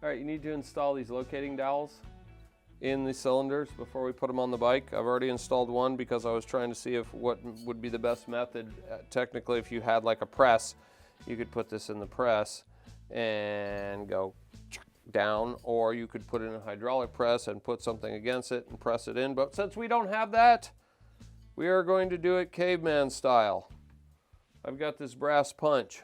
All right, you need to install these locating dowels in the cylinders before we put them on the bike. I've already installed one because I was trying to see if what would be the best method. Technically, if you had like a press, you could put this in the press and go down, or you could put it in a hydraulic press and put something against it and press it in. But since we don't have that, we are going to do it caveman style. I've got this brass punch.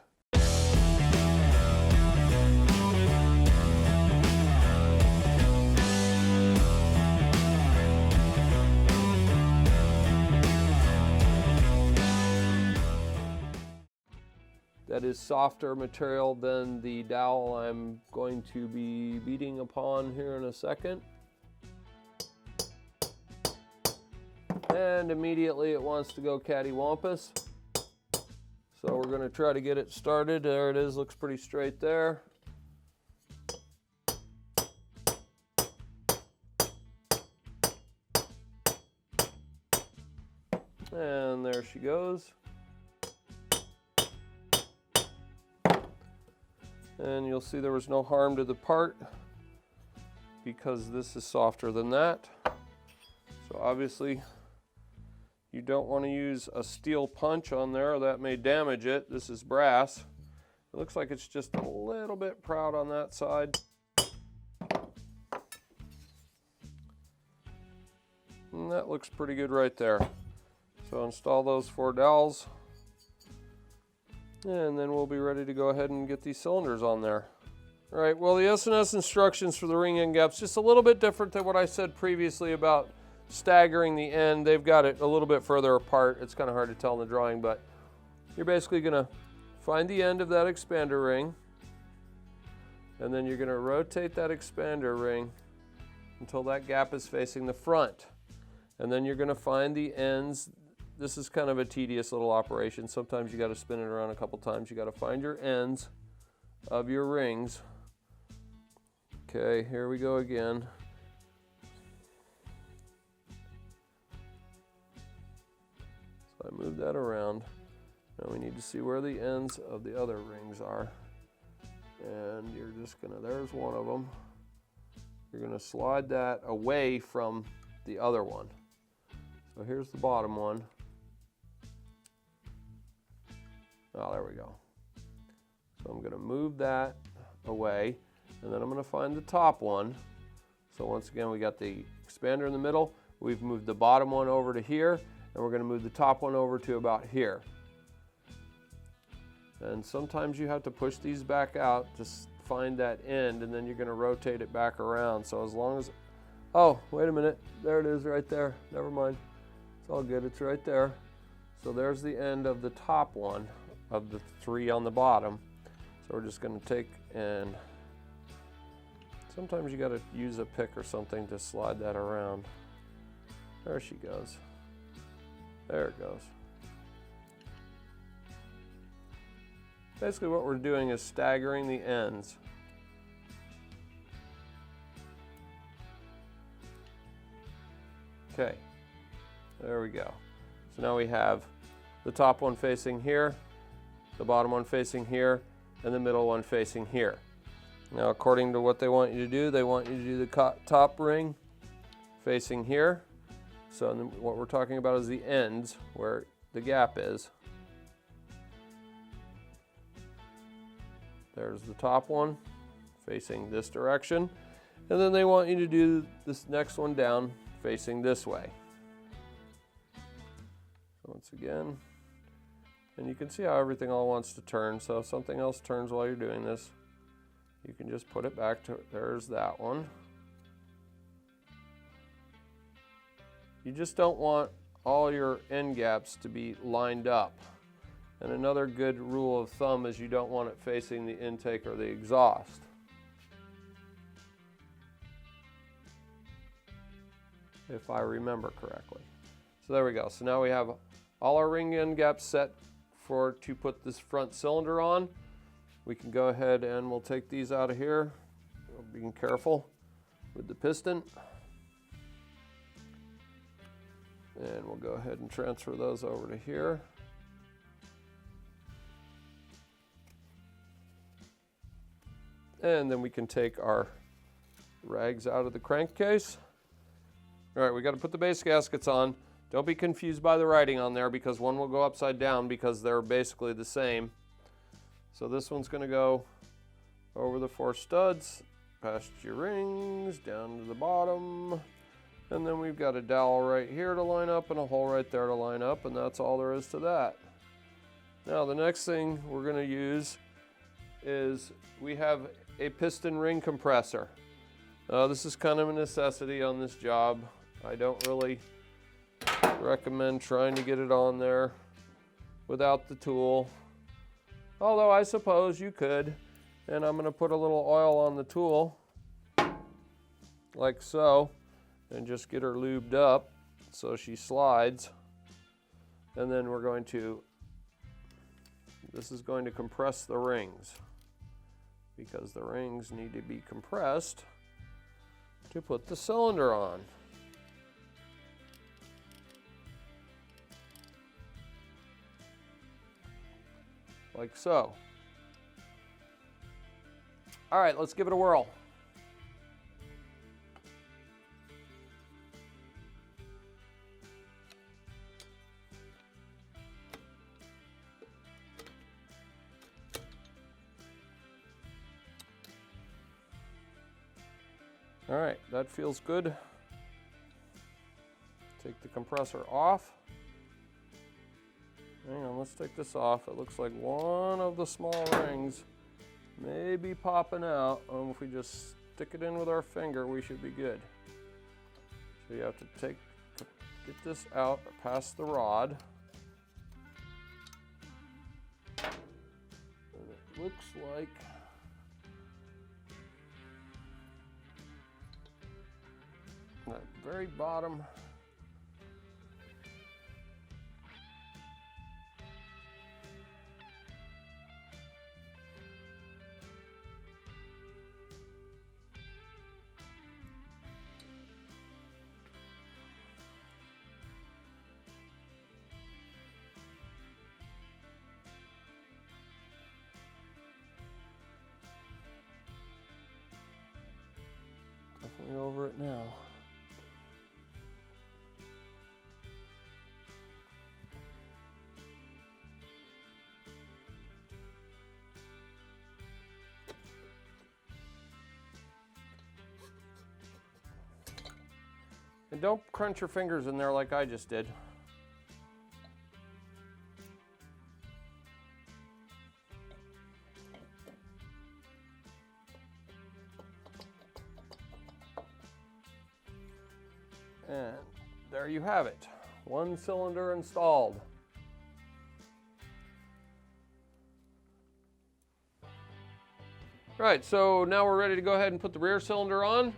That is softer material than the dowel I'm going to be beating upon here in a second. And immediately it wants to go cattywampus. So we're going to try to get it started. There it is, looks pretty straight there. And there she goes. And you'll see there was no harm to the part because this is softer than that. So obviously you don't want to use a steel punch on there, or that may damage it. This is brass. It looks like it's just a little bit proud on that side. And that looks pretty good right there. So install those 4 dowels. And then we'll be ready to go ahead and get these cylinders on there. All right, well, the S&S instructions for the ring end gaps, just a little bit different than what I said previously about staggering the end. They've got it a little bit further apart. It's kind of hard to tell in the drawing, but you're basically gonna find the end of that expander ring, and then you're gonna rotate that expander ring until that gap is facing the front. And then you're gonna find the ends. This is kind of a tedious little operation. Sometimes you got to spin it around a couple times. You got to find your ends of your rings. Okay, here we go again. So I move that around. Now we need to see where the ends of the other rings are. And you're just gonna, there's one of them. You're gonna slide that away from the other one. So here's the bottom one. Oh, there we go. So I'm going to move that away, and then I'm going to find the top one. So once again, we got the expander in the middle. We've moved the bottom one over to here, and we're going to move the top one over to about here. And sometimes you have to push these back out to find that end, and then you're going to rotate it back around. So as long as, oh, wait a minute. There it is right there. Never mind. It's all good. It's right there. So there's the end of the top one of the 3 on the bottom. So we're just going to take, and sometimes you got to use a pick or something to slide that around. There she goes. There it goes. Basically what we're doing is staggering the ends. Okay, there we go. So now we have the top one facing here, the bottom one facing here, and the middle one facing here. Now, according to what they want you to do, they want you to do the top ring facing here. So what we're talking about is the ends where the gap is. There's the top one facing this direction. And then they want you to do this next one down facing this way. So once again, and you can see how everything all wants to turn. So if something else turns while you're doing this, you can just put it back to, there's that one. You just don't want all your end gaps to be lined up. And another good rule of thumb is you don't want it facing the intake or the exhaust. If I remember correctly. So there we go. So now we have all our ring end gaps set to put this front cylinder on. We can go ahead and we'll take these out of here. Being careful with the piston. And we'll go ahead and transfer those over to here. And then we can take our rags out of the crankcase. All right, we got to put the base gaskets on. Don't be confused by the writing on there because one will go upside down because they're basically the same. So this one's going to go over the 4 studs, past your rings, down to the bottom. And then we've got a dowel right here to line up and a hole right there to line up, and that's all there is to that. Now the next thing we're going to use is we have a piston ring compressor. This is kind of a necessity on this job. I don't really recommend trying to get it on there without the tool, although I suppose you could. And I'm going to put a little oil on the tool like so and just get her lubed up so she slides. And then we're going to, this is going to compress the rings because the rings need to be compressed to put the cylinder on. Like so. All right, let's give it a whirl. All right, that feels good. Take the compressor off. Hang on, let's take this off. It looks like one of the small rings may be popping out. If we just stick it in with our finger, we should be good. So you have to get this out past the rod. And it looks like that very bottom definitely over it now. And don't crunch your fingers in there like I just did. And there you have it. One cylinder installed. Right, so now we're ready to go ahead and put the rear cylinder on.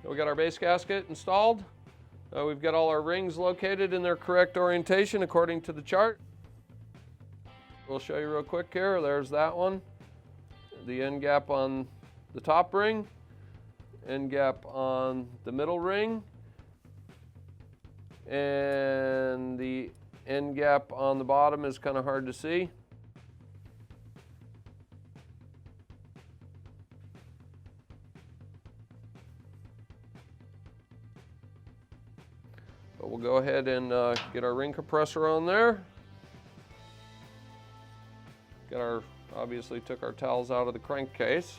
We got our base gasket installed. We've got all our rings located in their correct orientation according to the chart. We'll show you real quick here. There's that one. The end gap on the top ring, end gap on the middle ring, and the end gap on the bottom is kind of hard to see. But we'll go ahead and get our ring compressor on there. Obviously took our towels out of the crankcase.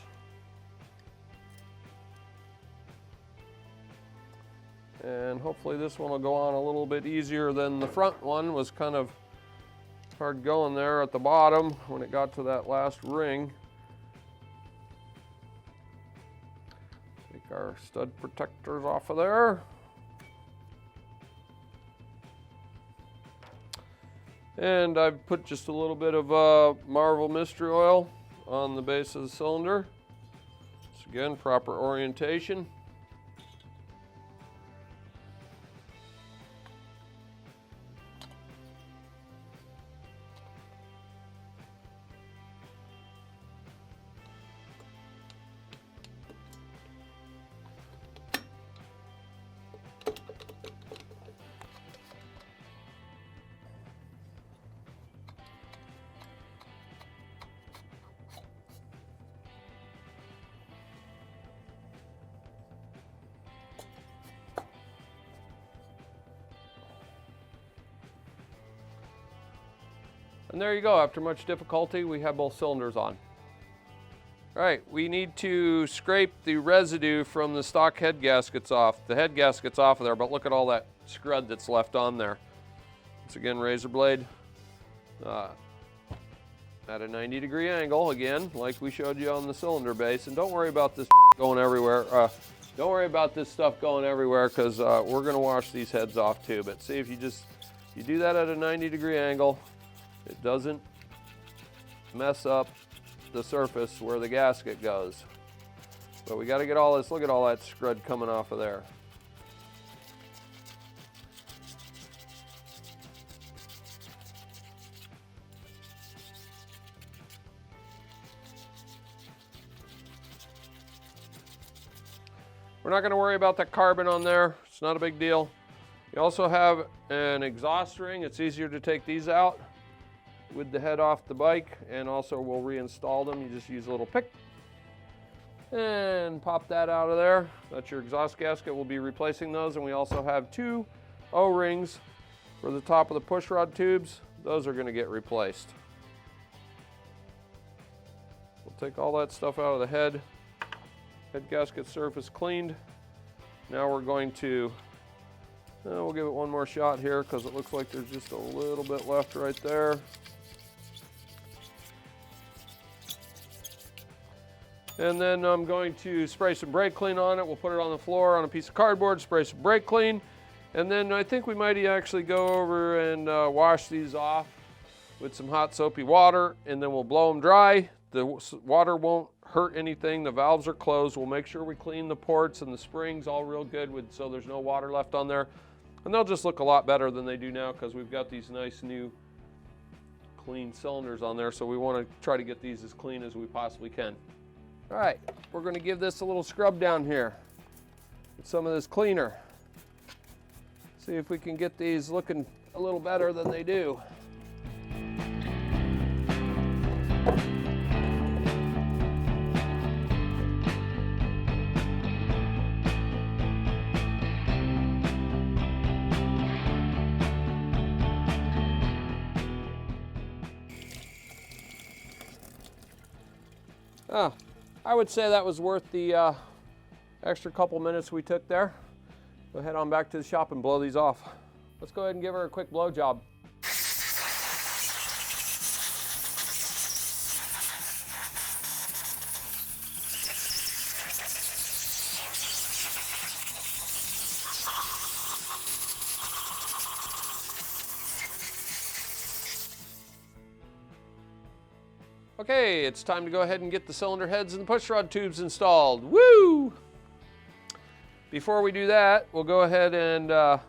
And hopefully this one will go on a little bit easier than the front one. Was kind of hard going there at the bottom when it got to that last ring. Take our stud protectors off of there. And I've put just a little bit of Marvel Mystery Oil on the base of the cylinder. So again, proper orientation. And there you go. After much difficulty, we have both cylinders on. All right, we need to scrape the residue from the stock head gaskets off. The head gasket's off of there, but look at all that scrud that's left on there. Once again, razor blade at a 90-degree angle, again, like we showed you on the cylinder base. And don't worry about this going everywhere. Don't worry about this stuff going everywhere, because we're going to wash these heads off too. But see, if you do that at a 90-degree angle, it doesn't mess up the surface where the gasket goes. But we got to get all this, look at all that scrud coming off of there. We're not going to worry about that carbon on there. It's not a big deal. You also have an exhaust ring. It's easier to take these out with the head off the bike, and also we'll reinstall them. You just use a little pick and pop that out of there. That's your exhaust gasket. We'll be replacing those, and we also have 2 O-rings for the top of the push rod tubes. Those are going to get replaced. We'll take all that stuff out of the head gasket surface cleaned. Now we're going to we'll give it one more shot here, because it looks like there's just a little bit left right there. And then I'm going to spray some brake clean on it. We'll put it on the floor on a piece of cardboard, spray some brake clean. And then I think we might actually go over and wash these off with some hot soapy water, and then we'll blow them dry. The water won't hurt anything. The valves are closed. We'll make sure we clean the ports and the springs all real good so there's no water left on there. And they'll just look a lot better than they do now, because we've got these nice new clean cylinders on there. So we want to try to get these as clean as we possibly can. All right, we're going to give this a little scrub down here with some of this cleaner. See if we can get these looking a little better than they do. I would say that was worth the extra couple minutes we took there. Go head on back to the shop and blow these off. Let's go ahead and give her a quick blow job. Okay, it's time to go ahead and get the cylinder heads and the push rod tubes installed. Woo! Before we do that, we'll go ahead and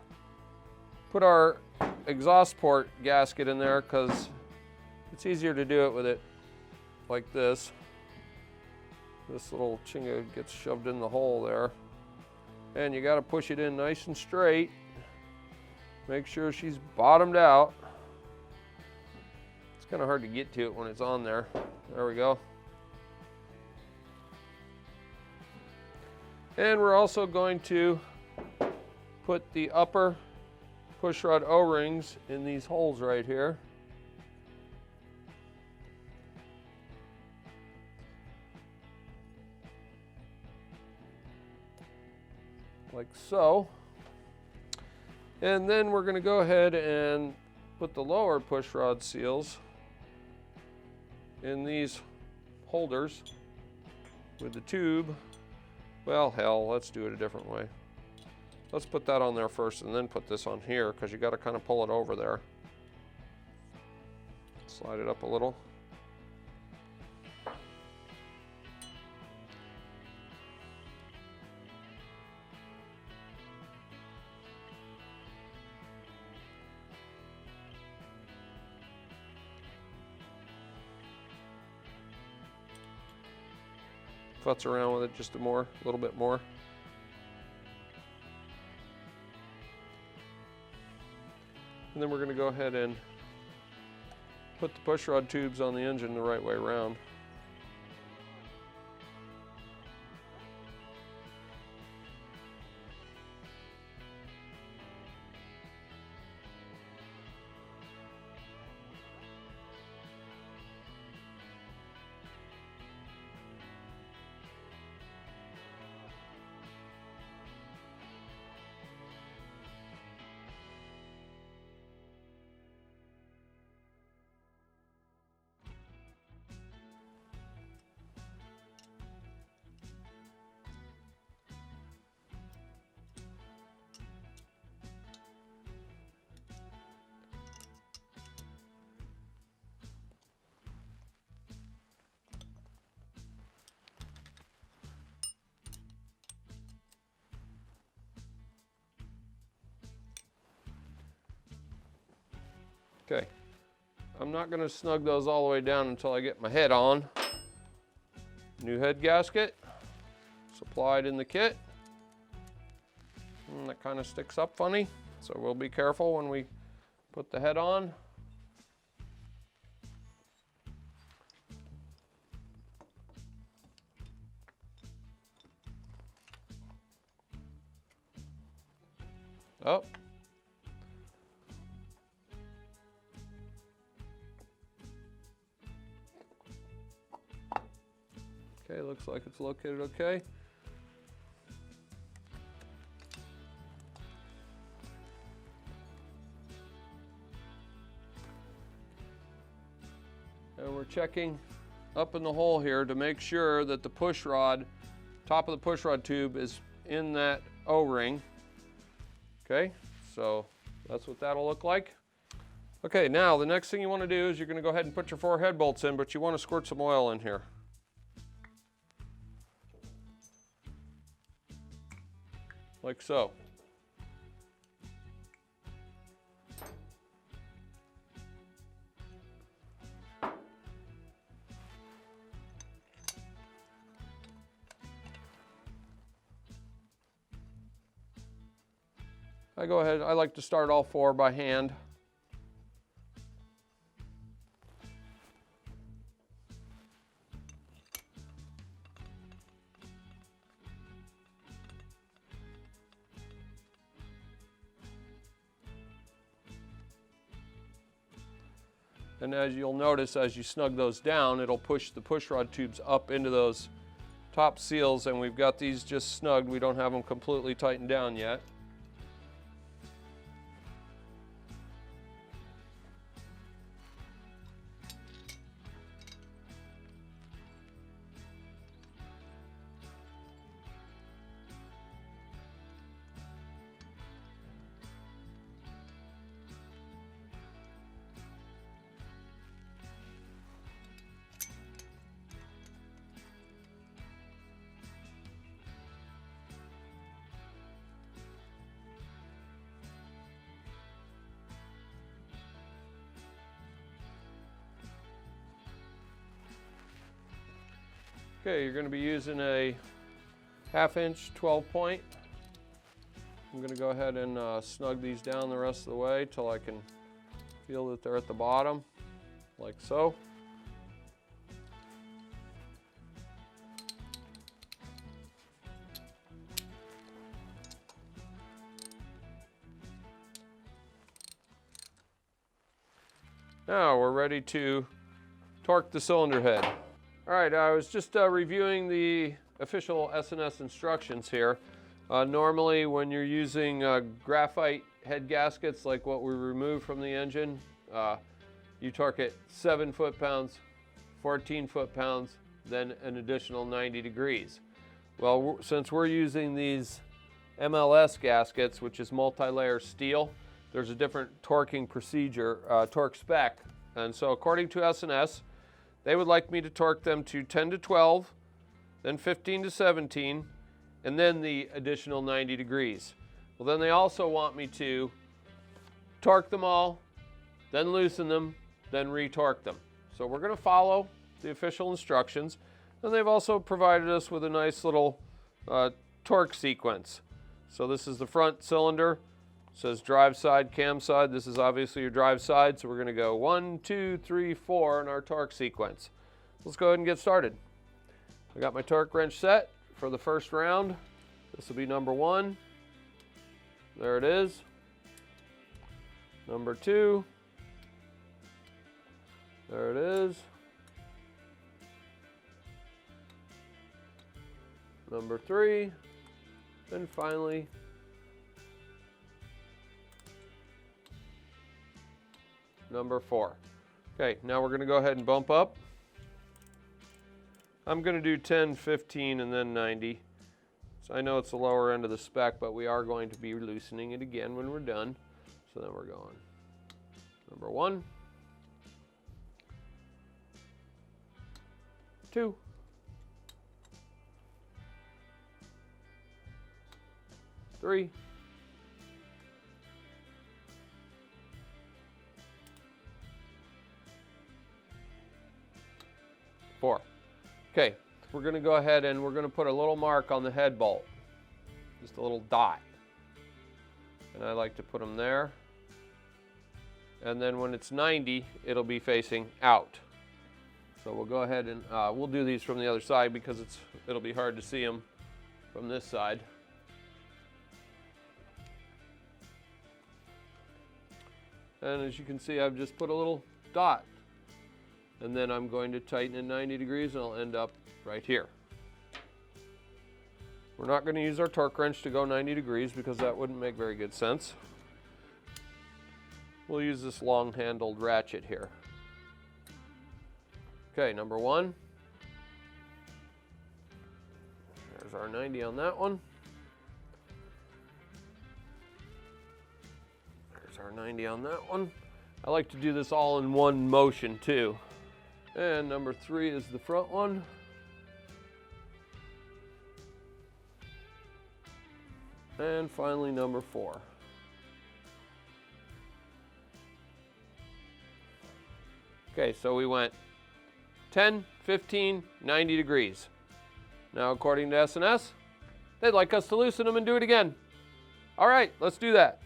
put our exhaust port gasket in there, because it's easier to do it with it like this. This little chinga gets shoved in the hole there. And you got to push it in nice and straight. Make sure she's bottomed out. It's kind of hard to get to it when it's on there. There we go. And we're also going to put the upper push rod O-rings in these holes right here. Like so. And then we're going to go ahead and put the lower push rod seals in these holders with the tube. Well, hell, let's do it a different way. Let's put that on there first and then put this on here, because you got to kind of pull it over there. Slide it up a little. Futz around with it just a little bit more. And then we're going to go ahead and put the push rod tubes on the engine the right way around. Okay, I'm not going to snug those all the way down until I get my head on. New head gasket, supplied in the kit. And that kind of sticks up funny, so we'll be careful when we put the head on. Oh. Okay, looks like it's located okay. And we're checking up in the hole here to make sure that the push rod, top of the push rod tube is in that O-ring. Okay, so that's what that'll look like. Okay, now the next thing you want to do is you're going to go ahead and put your 4 head bolts in, but you want to squirt some oil in here. Like so. I like to start all 4 by hand. And as you'll notice, as you snug those down, it'll push the push rod tubes up into those top seals, and we've got these just snugged. We don't have them completely tightened down yet. Okay, you're going to be using a 1/2 inch 12 point. I'm going to go ahead and snug these down the rest of the way till I can feel that they're at the bottom, like so. Now we're ready to torque the cylinder head. All right, I was just reviewing the official S&S instructions here. Normally when you're using graphite head gaskets like what we removed from the engine, you torque it 7 foot-pounds, 14 foot-pounds, then an additional 90 degrees. Well, since we're using these MLS gaskets, which is multi-layer steel, there's a different torquing procedure, torque spec. And so according to S&S, they would like me to torque them to 10 to 12, then 15 to 17, and then the additional 90 degrees. Well, then they also want me to torque them all, then loosen them, then re-torque them. So we're going to follow the official instructions. And they've also provided us with a nice little torque sequence. So this is the front cylinder. It says drive side, cam side. This is obviously your drive side. So we're going to go 1, 2, 3, 4 in our torque sequence. Let's go ahead and get started. I got my torque wrench set for the first round. This will be number 1. There it is. Number 2. There it is. Number 3. And finally, number 4. Okay, now we're going to go ahead and bump up. I'm going to do 10, 15, and then 90. So I know it's the lower end of the spec, but we are going to be loosening it again when we're done. So then we're going number 1, 2, 3, Okay, we're going to go ahead and we're going to put a little mark on the head bolt. Just a little dot. And I like to put them there. And then when it's 90, it'll be facing out. So we'll go ahead and we'll do these from the other side because it'll be hard to see them from this side. And as you can see, I've just put a little dot. And then I'm going to tighten it 90 degrees and I'll end up right here. We're not going to use our torque wrench to go 90 degrees because that wouldn't make very good sense. We'll use this long-handled ratchet here. Okay, number 1. There's our 90 on that one. There's our 90 on that one. I like to do this all in one motion too. And number 3 is the front one. And finally number 4. Okay, so we went 10, 15, 90 degrees. Now according to S&S, they'd like us to loosen them and do it again. All right, let's do that.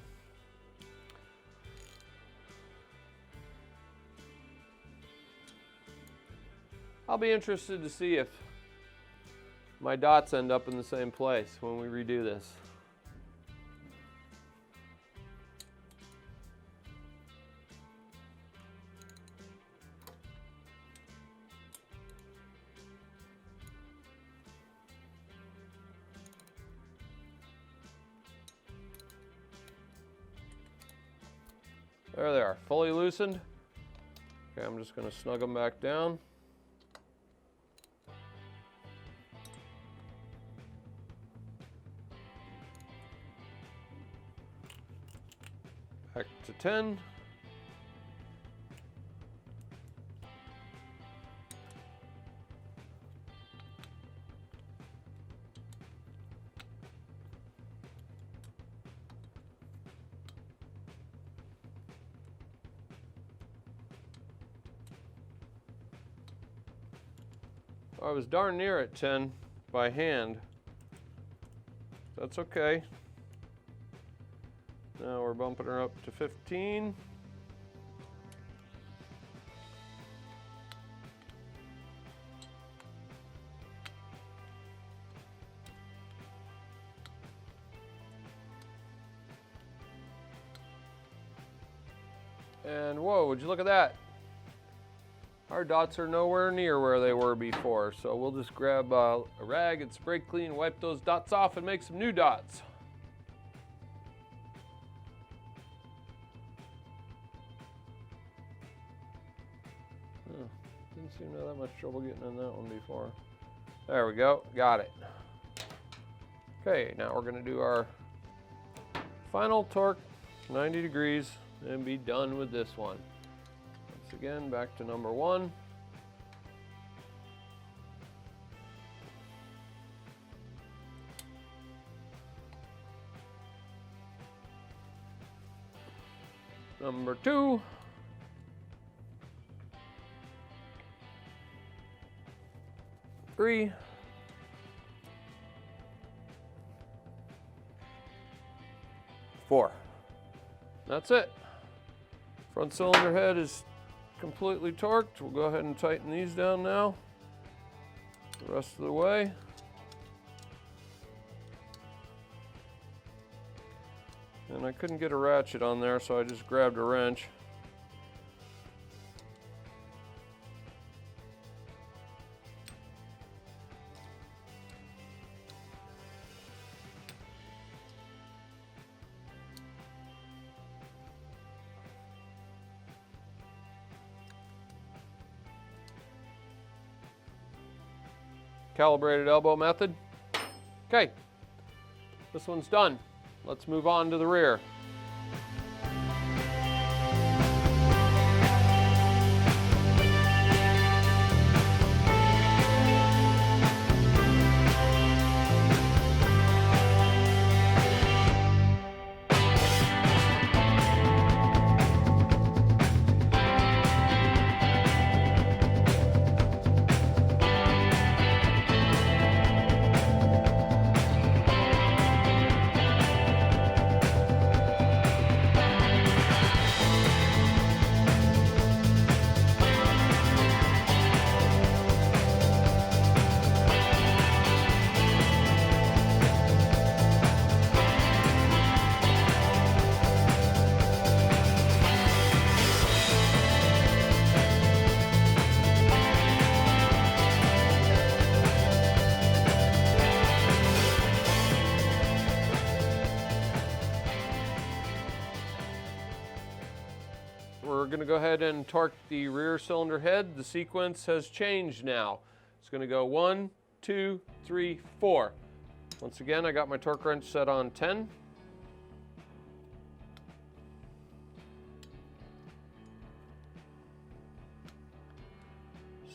I'll be interested to see if my dots end up in the same place when we redo this. There they are, fully loosened. Okay, I'm just going to snug them back down. Back to 10. I was darn near at 10 by hand. That's okay. Now we're bumping her up to 15. And whoa, would you look at that? Our dots are nowhere near where they were before, so we'll just grab a rag and spray clean, wipe those dots off, and make some new dots. Oh, didn't seem to have that much trouble getting in that one before. There we go, got it. Okay, now we're going to do our final torque, 90 degrees, and be done with this one. Once again, back to number 1. Number 2. Three. 4. That's it. Front cylinder head is completely torqued. We'll go ahead and tighten these down now the rest of the way. And I couldn't get a ratchet on there, so I just grabbed a wrench. Calibrated elbow method. Okay, this one's done. Let's move on to the rear. going to go ahead and torque the rear cylinder head. The sequence has changed now. It's going to go 1, 2, 3, 4. Once again, I got my torque wrench set on 10.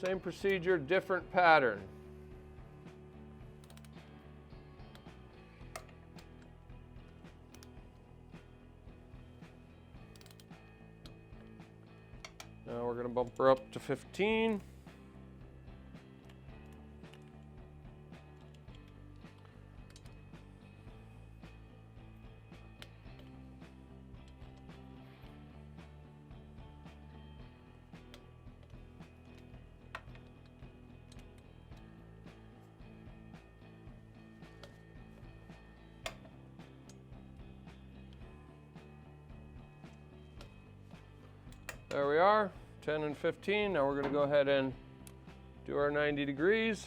Same procedure, different pattern. Now we're going to bump her up to 15. There we are, 10 and 15. Now we're going to go ahead and do our 90 degrees.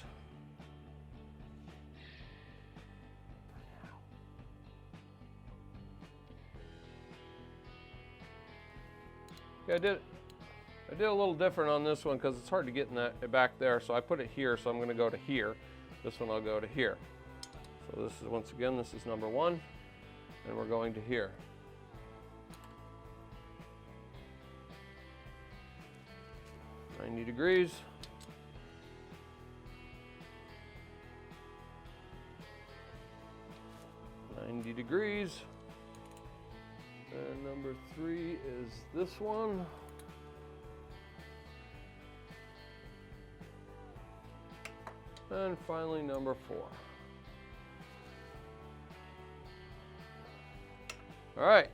Okay, I did a little different on this one because it's hard to get in that back there, so I put it here, so I'm going to go to here. This one I'll go to here. So this is, once again, this is number 1, and we're going to here. Degrees. $90 degrees. And number 3 is this one. And finally number 4. All right.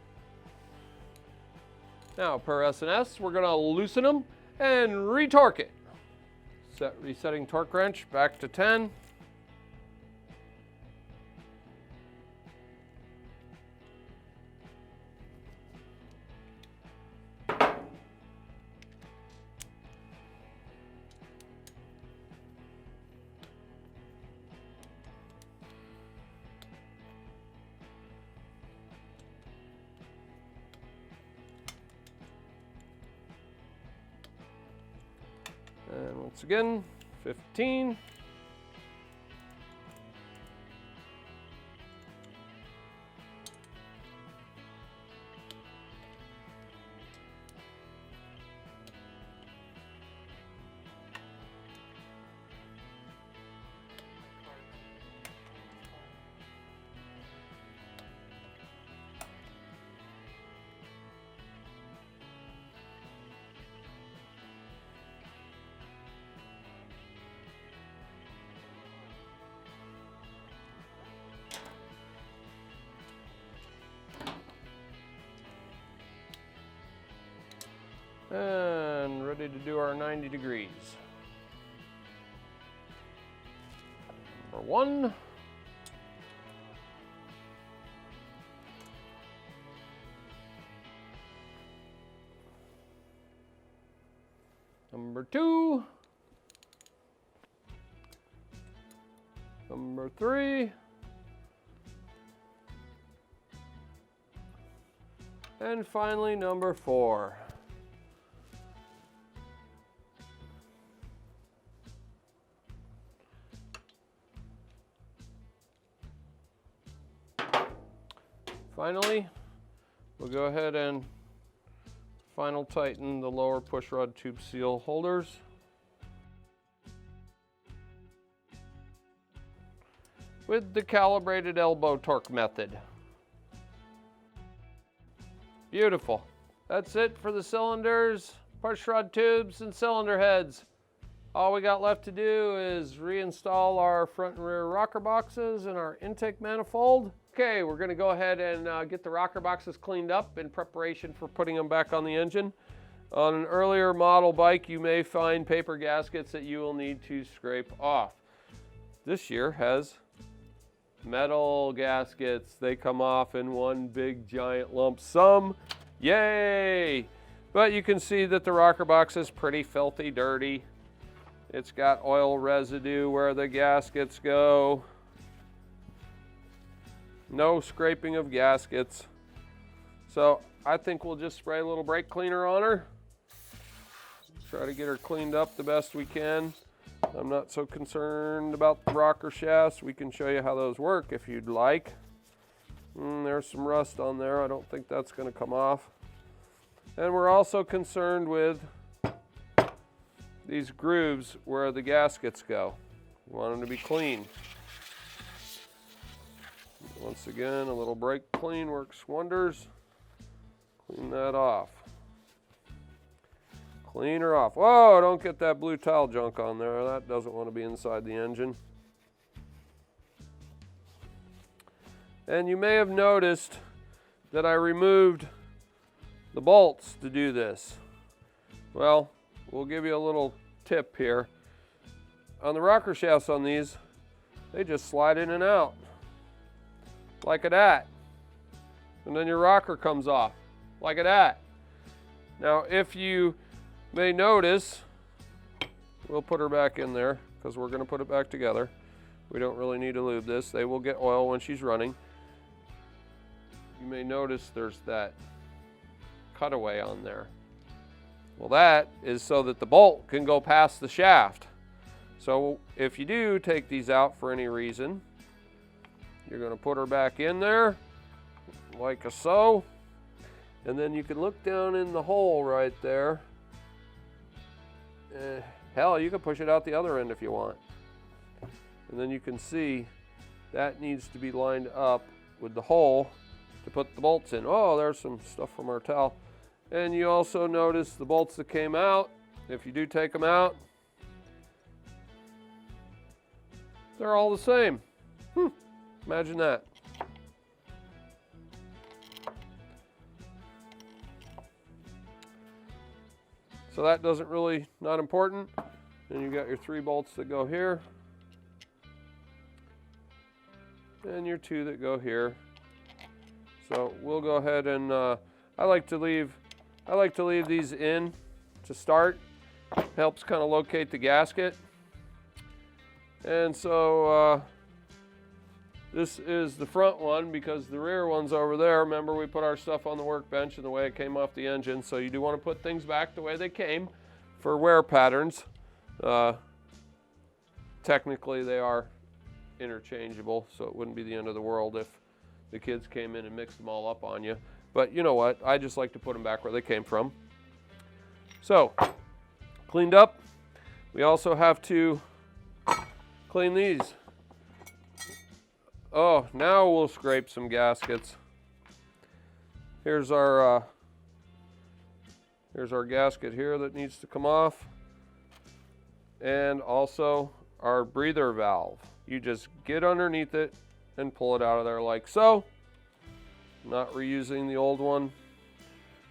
Now per S&S, we're going to loosen them and re-torque it. Resetting torque wrench back to 10. And once again, 15. And ready to do our 90 degrees. Number 1. Number 2. Number 3. And finally number 4. Finally, we'll go ahead and final tighten the lower push rod tube seal holders. With the calibrated elbow torque method. Beautiful. That's it for the cylinders, push rod tubes, and cylinder heads. All we got left to do is reinstall our front and rear rocker boxes and our intake manifold. Okay, we're going to go ahead and get the rocker boxes cleaned up in preparation for putting them back on the engine. On an earlier model bike, you may find paper gaskets that you will need to scrape off. This year has metal gaskets. They come off in one big giant lump sum. Yay! But you can see that the rocker box is pretty filthy dirty. It's got oil residue where the gaskets go. No scraping of gaskets. So I think we'll just spray a little brake cleaner on her Try to get her cleaned up the best we can. I'm not so concerned about the rocker shafts. We can show you how those work if you'd like. There's some rust on there. I don't think that's going to come off. And we're also concerned with these grooves where the gaskets go. We want them to be clean. Once again, a little brake clean works wonders. Clean that off. Clean her off. Whoa, don't get that blue tile junk on there. That doesn't want to be inside the engine. And you may have noticed that I removed the bolts to do this. Well, we'll give you a little tip here. On the rocker shafts on these, they just slide in and out. Like that. And then your rocker comes off. Like that. Now, if you may notice, we'll put her back in there because we're going to put it back together. We don't really need to lube this. They will get oil when she's running. You may notice there's that cutaway on there. Well, that is so that the bolt can go past the shaft. So if you do take these out for any reason, you're going to put her back in there like so. And then you can look down in the hole right there. Hell, you can push it out the other end if you want. And then you can see that needs to be lined up with the hole to put the bolts in. Oh, there's some stuff from our towel. And you also notice the bolts that came out. If you do take them out, they're all the same. Imagine that. So that doesn't really, not important. Then you got your 3 bolts that go here. And your 2 that go here. So we'll go ahead and, I like to leave these in to start. Helps kind of locate the gasket. And so this is the front one because the rear one's over there. Remember, we put our stuff on the workbench and the way it came off the engine. So you do want to put things back the way they came for wear patterns. Technically, they are interchangeable, so it wouldn't be the end of the world if the kids came in and mixed them all up on you. But you know what? I just like to put them back where they came from. So, cleaned up. We also have to clean these. Oh, now we'll scrape some gaskets. Here's our gasket here that needs to come off. And also our breather valve. You just get underneath it and pull it out of there like so. Not reusing the old one.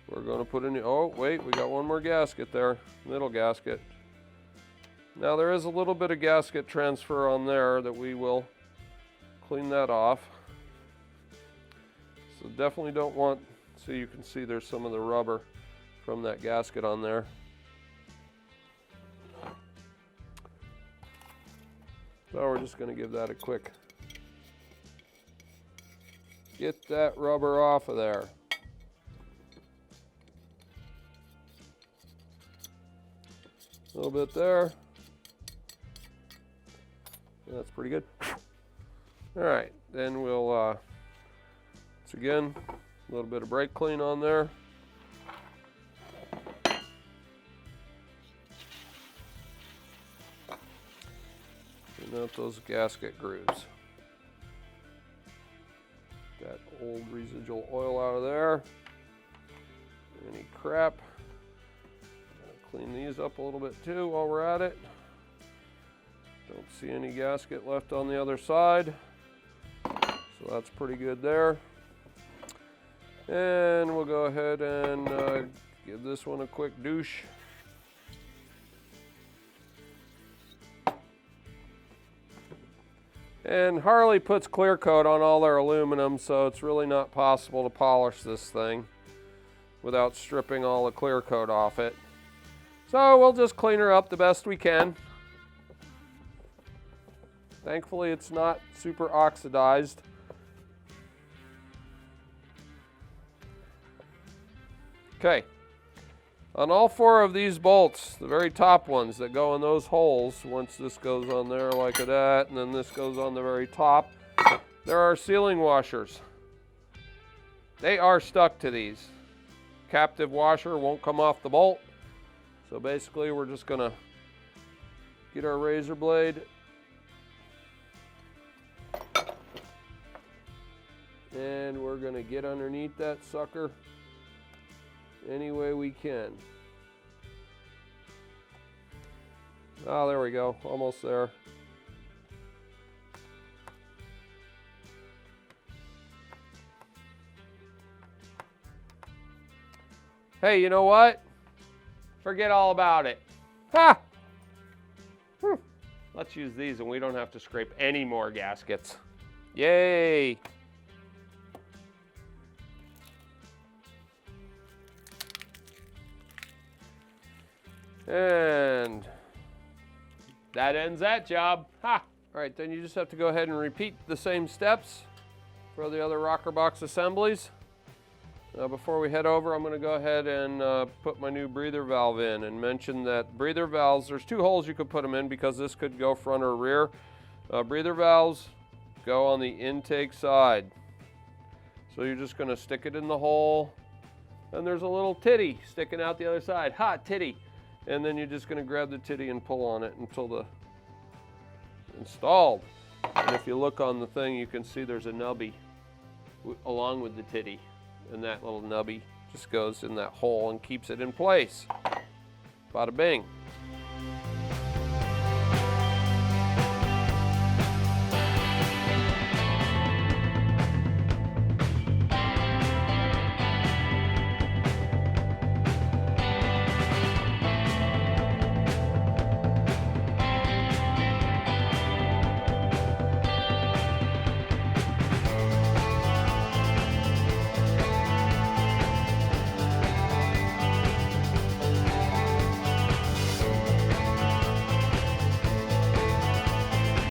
We're going to put in, oh wait, we got one more gasket there, middle gasket. Now there is a little bit of gasket transfer on there that we will clean that off. So definitely don't want, so you can see there's some of the rubber from that gasket on there. So we're just going to give that a quick, get that rubber off of there. A little bit there. That's pretty good. All right, then we'll, once again, a little bit of brake clean on there. Clean out those gasket grooves. That old residual oil out of there. Any crap. Clean these up a little bit too while we're at it. Don't see any gasket left on the other side. So that's pretty good there. And we'll go ahead and give this one a quick douche. And Harley puts clear coat on all their aluminum, so it's really not possible to polish this thing without stripping all the clear coat off it. So we'll just clean her up the best we can. Thankfully, it's not super oxidized. Okay. On all 4 of these bolts, the very top ones that go in those holes, once this goes on there like that, and then this goes on the very top, there are sealing washers. They are stuck to these. Captive washer won't come off the bolt. So basically we're just gonna get our razor blade and we're gonna get underneath that sucker any way we can. Oh, there we go, almost there. Hey, you know what? Forget all about it. Ha! Let's use these and we don't have to scrape any more gaskets. Yay! And that ends that job. Ha! All right, then you just have to go ahead and repeat the same steps for the other rocker box assemblies. Before we head over, I'm going to go ahead and put my new breather valve in and mention that breather valves, there's 2 holes you could put them in because this could go front or rear. Breather valves go on the intake side. So you're just going to stick it in the hole, and there's a little titty sticking out the other side. Ha, titty. And then you're just going to grab the titty and pull on it until the installed. And if you look on the thing, you can see there's a nubby along with the titty. And that little nubby just goes in that hole and keeps it in place. Bada bing.